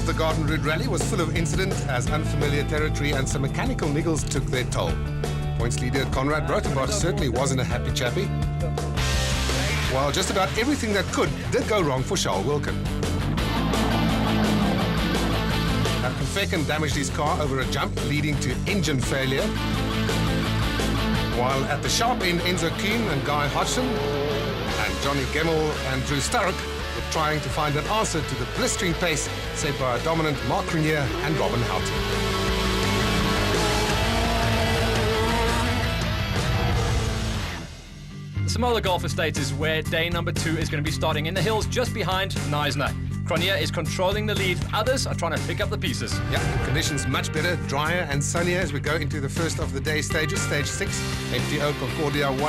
the Garden Route Rally was full of incident as unfamiliar territory and some mechanical niggles took their toll. Points leader Conrad Rothenbach certainly wasn't a happy chappy, while just about everything that did go wrong for Charles Wilken. Vervecken damaged his car over a jump, leading to engine failure. While at the sharp end, Enzo Kuhn and Guy Hodgson and Johnny Gemmel and Drew Stark were trying to find an answer to the blistering pace set by a dominant Marc Grenier and Robin Houghton. Simola Golf Estate is where day number 2 is going to be starting, in the hills just behind Knysna. Grenier is controlling the lead. Others are trying to pick up the pieces. Yeah, conditions much better, drier and sunnier as we go into the first of the day stages. Stage 6, MTO Concordia 1,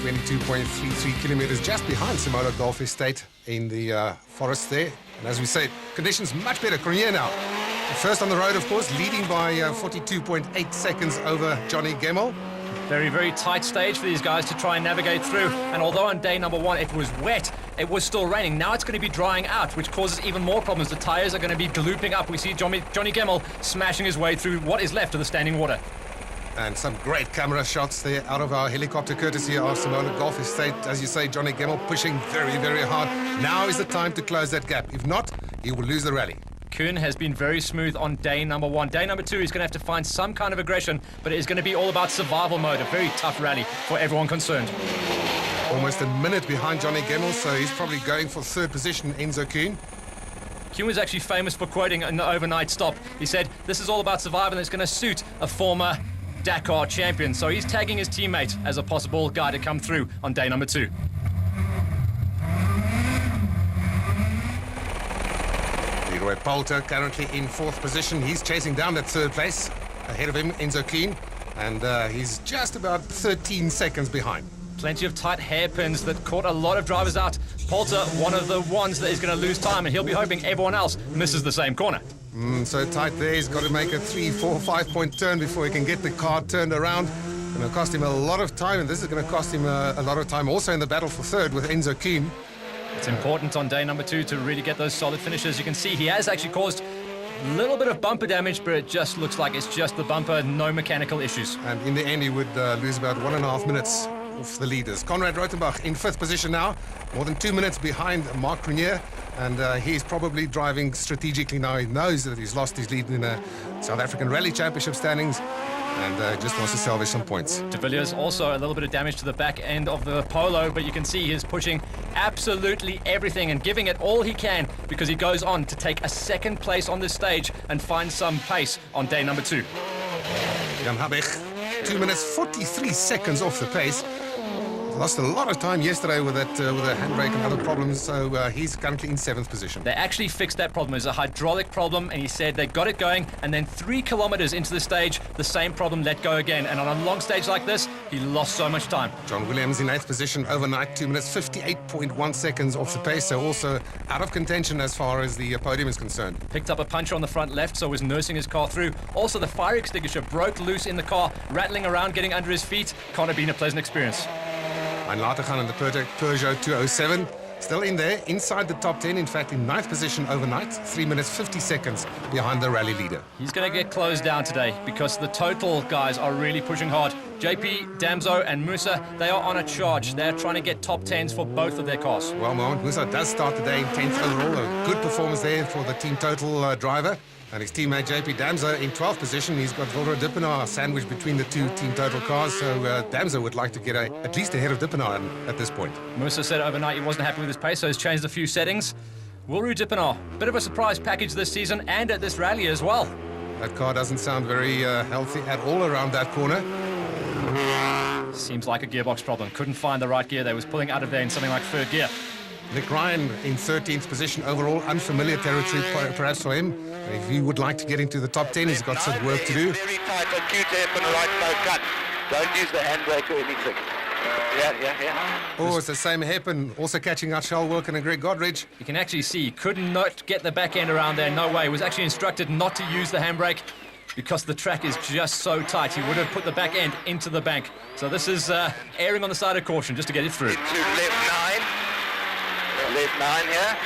22.33 kilometers just behind Simola Golf Estate in the forest there. And as we say, conditions much better. Grenier now, first on the road, of course, leading by 42.8 seconds over Johnny Gemmel. Very, very tight stage for these guys to try and navigate through. And although on day number 1 it was wet, it was still raining. Now it's going to be drying out, which causes even more problems. The tires are going to be glooping up. We see Johnny Gemmel smashing his way through what is left of the standing water. And some great camera shots there out of our helicopter, courtesy of Simola Golf Estate. As you say, Johnny Gemmel pushing very, very hard. Now is the time to close that gap. If not, he will lose the rally. Kuhn has been very smooth on day number 1. Day number 2, he's going to have to find some kind of aggression, but it is going to be all about survival mode. A very tough rally for everyone concerned. Almost a minute behind Johnny Gemmel, so he's probably going for third position, Enzo Kuhn. Kuhn was actually famous for quoting in the overnight stop. He said, "This is all about survival, and it's going to suit a former Dakar champion." So he's tagging his teammate as a possible guy to come through on day number 2. Leroy Poulter currently in 4th position. He's chasing down that 3rd place. Ahead of him, Enzo Kuhn, and he's just about 13 seconds behind. Plenty of tight hairpins that caught a lot of drivers out. Poulter, one of the ones that is going to lose time, and he'll be hoping everyone else misses the same corner. So tight there. He's got to make a 3, 4, 5-point turn before he can get the car turned around. It's going to cost him a lot of time, and this is going to cost him a lot of time also in the battle for 3rd with Enzo Kuhn. It's important on day number 2 to really get those solid finishes. You can see he has actually caused a little bit of bumper damage, but it just looks like it's just the bumper, no mechanical issues. And in the end, he would lose about 1.5 minutes off the leaders. Conrad Rothenbach in 5th position now, more than 2 minutes behind Marc Grenier, and he's probably driving strategically now. He knows that he's lost his lead in the South African Rally Championship standings, and just wants to salvage some points. De Villiers also a little bit of damage to the back end of the Polo, but you can see he's pushing absolutely everything and giving it all he can, because he goes on to take a 2nd place on this stage and find some pace on day number 2. Jan Habig, 2 minutes 43 seconds off the pace. Lost a lot of time yesterday with that with a handbrake and other problems, so he's currently in 7th position. They actually fixed that problem. It was a hydraulic problem, and he said they got it going, and then 3 kilometers into the stage, the same problem let go again. And on a long stage like this, he lost so much time. John Williams in 8th position overnight, 2 minutes 58.1 seconds off the pace, so also out of contention as far as the podium is concerned. Picked up a puncher on the front left, so was nursing his car through. Also, the fire extinguisher broke loose in the car, rattling around, getting under his feet. Can't have been a pleasant experience. Hein Latergan in the Peugeot 207, still in there, inside the top 10, in fact in 9th position overnight, 3 minutes 50 seconds behind the rally leader. He's going to get closed down today because the total guys are really pushing hard. JP, Damso and Musa, they are on a charge. They're trying to get top 10s for both of their cars. Well, Mohamed Musa does start the day in 10th overall, a good performance there for the Team Total driver. And his teammate JP Damso in 12th position. He's got Wilro Dippenaar sandwiched between the 2 Team Total cars, so Damso would like to get at least ahead of Dippenaar at this point. Musa said overnight he wasn't happy with his pace, so he's changed a few settings. Wilro Dippenaar, bit of a surprise package this season and at this rally as well. That car doesn't sound very healthy at all around that corner. Seems like a gearbox problem. Couldn't find the right gear. They was pulling out of there in something like 3rd gear. Nick Ryan in 13th position overall, unfamiliar territory perhaps for him. If he would like to get into the top 10, he's got some work to do. Very tight on Q-tip and right no cut. Don't use the handbrake or anything. Yeah. Oh, it's the same hairpin, also catching out Charles Wilken and Greg Godridge. You can actually see he could not get the back end around there, no way. He was actually instructed not to use the handbrake because the track is just so tight. He would have put the back end into the bank. So this is erring on the side of caution just to get it through. Into left 9. Left 9 here.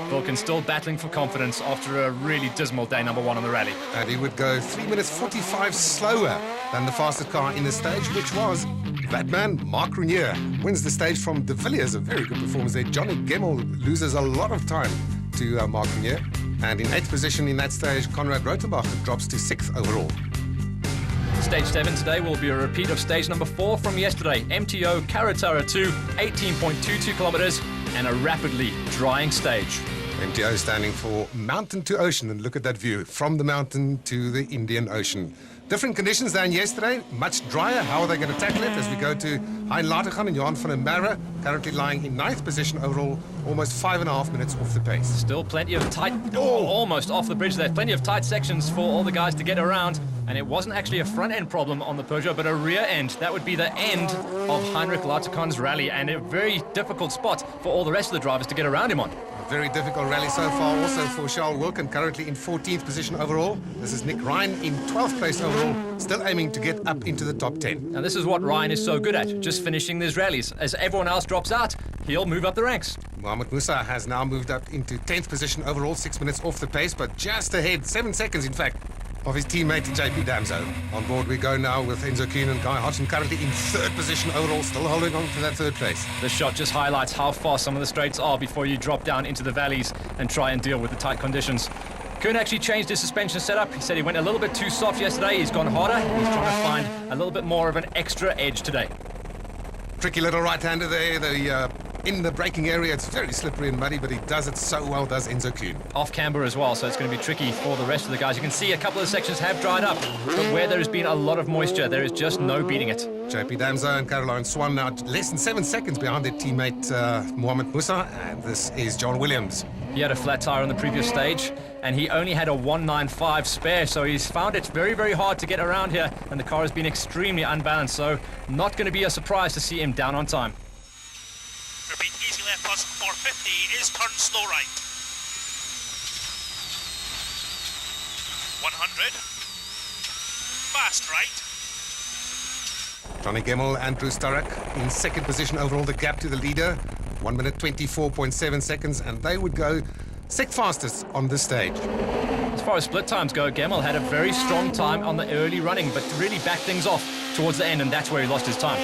Vulcan still battling for confidence after a really dismal day number 1 on the rally. And he would go 3 minutes 45 slower than the fastest car in the stage, which was that man, Mark Renier. Wins the stage from De Villiers, a very good performance there. Johnny Gemmell loses a lot of time to Mark Renier. And in 8th position in that stage, Konrad Rothenbach drops to 6th overall. Stage 7 today will be a repeat of stage number 4 from yesterday. MTO Karatara 2, 18.22 kilometers, and a rapidly drying stage. MTO standing for mountain to ocean, and look at that view from the mountain to the Indian Ocean. Different conditions than yesterday, much drier. How are they going to tackle it as we go to Hein Latergan and Johan van der Merwe, currently lying in 9th position overall, almost 5.5 minutes off the pace. Still plenty of tight, almost off the bridge there, plenty of tight sections for all the guys to get around. And it wasn't actually a front end problem on the Peugeot, but a rear end. That would be the end of Heinrich Latergan's rally, and a very difficult spot for all the rest of the drivers to get around him on. Very difficult rally so far also for Charles Wilken, currently in 14th position overall. This is Nick Ryan in 12th place overall, still aiming to get up into the top 10. Now this is what Ryan is so good at, just finishing these rallies. As everyone else drops out, he'll move up the ranks. Mohamed Musa has now moved up into 10th position overall, 6 minutes off the pace, but just ahead, 7 seconds in fact, of his teammate JP Damso. On board we go now with Enzo Kuhn and Guy Hodgson, currently in 3rd position overall, still holding on to that 3rd place. This shot just highlights how fast some of the straights are before you drop down into the valleys and try and deal with the tight conditions. Kuhn actually changed his suspension setup. He said he went a little bit too soft yesterday. He's gone harder. He's trying to find a little bit more of an extra edge today. Tricky little right-hander there. In the braking area, it's very slippery and muddy, but he does it so well, does Enzo Kuhn. Off camber as well, so it's going to be tricky for the rest of the guys. You can see a couple of sections have dried up, but where there has been a lot of moisture, there is just no beating it. JP Damso and Caroline Swan now less than 7 seconds behind their teammate Mohamed Musa, and this is John Williams. He had a flat tire on the previous stage, and he only had a 195 spare, so he's found it very, very hard to get around here, and the car has been extremely unbalanced, so not going to be a surprise to see him down on time. Repeat, easy left plus 450 is turn slow right. 100. Fast right. Johnny Gemmell and Drew Sturrock in 2nd position overall, the gap to the leader, 1 minute 24.7 seconds, and they would go 6th fastest on this stage. As far as split times go, Gemmell had a very strong time on the early running, but really backed things off towards the end, and that's where he lost his time.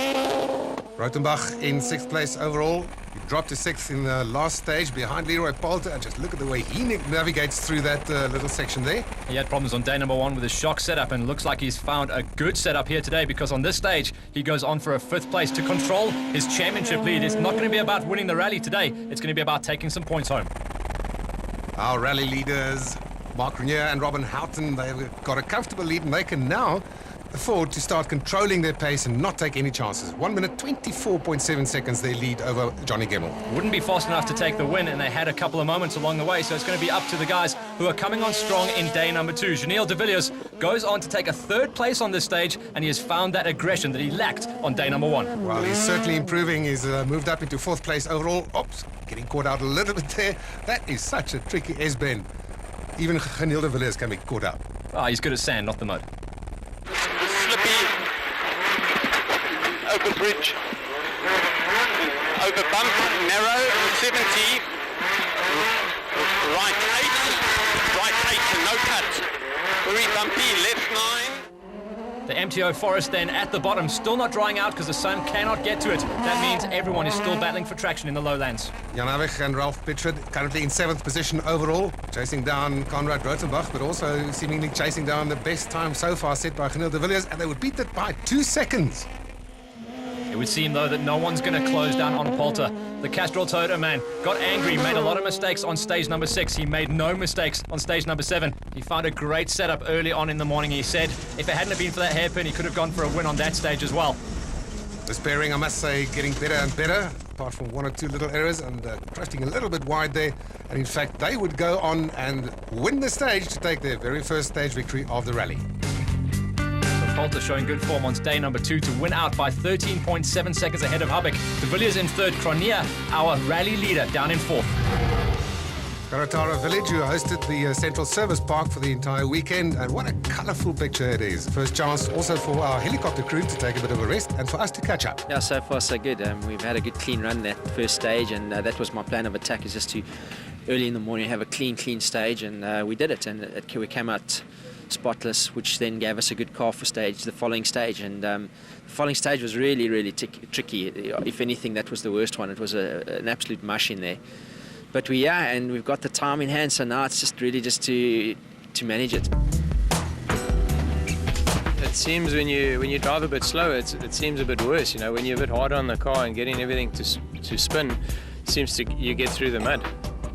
Rothenbach in 6th place overall. He dropped to 6th in the last stage behind Leroy Poulter, and just look at the way he navigates through that little section there. He had problems on day number 1 with his shock setup, and looks like he's found a good setup here today, because on this stage he goes on for a 5th place to control his championship lead. It's not going to be about winning the rally today, it's going to be about taking some points home. Our rally leaders, Mark Renier and Robin Houghton, they've got a comfortable lead, and they can now afford to start controlling their pace and not take any chances. 1 minute 24.7 seconds their lead over Johnny Gemmell. Wouldn't be fast enough to take the win, and they had a couple of moments along the way, so it's going to be up to the guys who are coming on strong in day number 2. Janelle de Villiers goes on to take a 3rd place on this stage, and he has found that aggression that he lacked on day number 1. Well, he's certainly improving. He's moved up into 4th place overall. Oops, getting caught out a little bit there. That is such a tricky S-bend. Even Janelle de Villiers can be caught out. Ah, he's good at sand, not the mud. Slippy, over bridge, over bump, narrow, 70, right 8 and no cut, very bumpy, left 9. The MTO Forest then at the bottom, still not drying out because the sun cannot get to it. That means everyone is still battling for traction in the lowlands. Jan Avich and Ralph Pitchford currently in 7th position overall, chasing down Konrad Rothenbach, but also seemingly chasing down the best time so far set by Janelle de Villiers, and they would beat it by 2 seconds. It would seem, though, that no one's going to close down on Poulter. The Castrol Toyota man got angry, made a lot of mistakes on stage number 6. He made no mistakes on stage number 7. He found a great setup early on in the morning. He said if it hadn't have been for that hairpin, he could have gone for a win on that stage as well. This pairing, I must say, getting better and better, apart from 1 or 2 little errors, and drifting a little bit wide there. And in fact, they would go on and win the stage to take their very first stage victory of the rally. Poulter showing good form on day number 2 to win out by 13.7 seconds ahead of Hubbeck. De Villiers in 3rd, Cronier, our rally leader, down in 4th. Karatara Village, who hosted the Central Service Park for the entire weekend, and what a colourful picture it is. First chance also for our helicopter crew to take a bit of a rest and for us to catch up. Yeah, so far so good. We've had a good clean run that first stage, and that was my plan of attack, is just to early in the morning, have a clean stage, and we did it, and we came out spotless, which then gave us a good car for the following stage. And the following stage was really tricky. If anything, that was the worst one. It was an absolute mush in there. But we've got the time in hand, so now it's just really just to manage it. It seems when you drive a bit slower, it seems a bit worse. You know, when you're a bit harder on the car and getting everything to spin, it seems you get through the mud.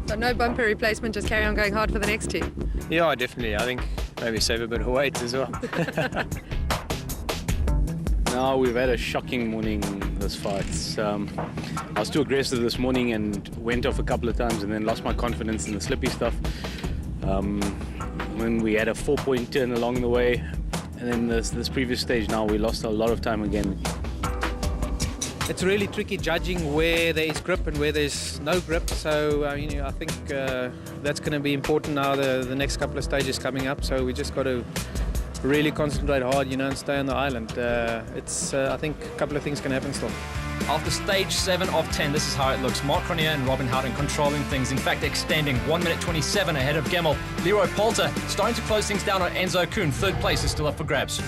So no bumper replacement, just carry on going hard for the next two. Yeah, definitely. I think maybe save a bit of weight as well. No, we've had a shocking morning this far. I was too aggressive this morning and went off a couple of times and then lost my confidence in the slippy stuff. When we had a 4-point turn along the way, and then this previous stage now, we lost a lot of time again. It's really tricky judging where there is grip and where there's no grip. So I think that's going to be important now. The next couple of stages coming up. So we just got to really concentrate hard, and stay on the island. I think a couple of things can happen still. After stage 7 of 10, this is how it looks. Mark Renier and Robin Howden controlling things, in fact extending 1 minute 27 ahead of Gemmell. Leroy Poulter starting to close things down on Enzo Kuhn. Third place is still up for grabs.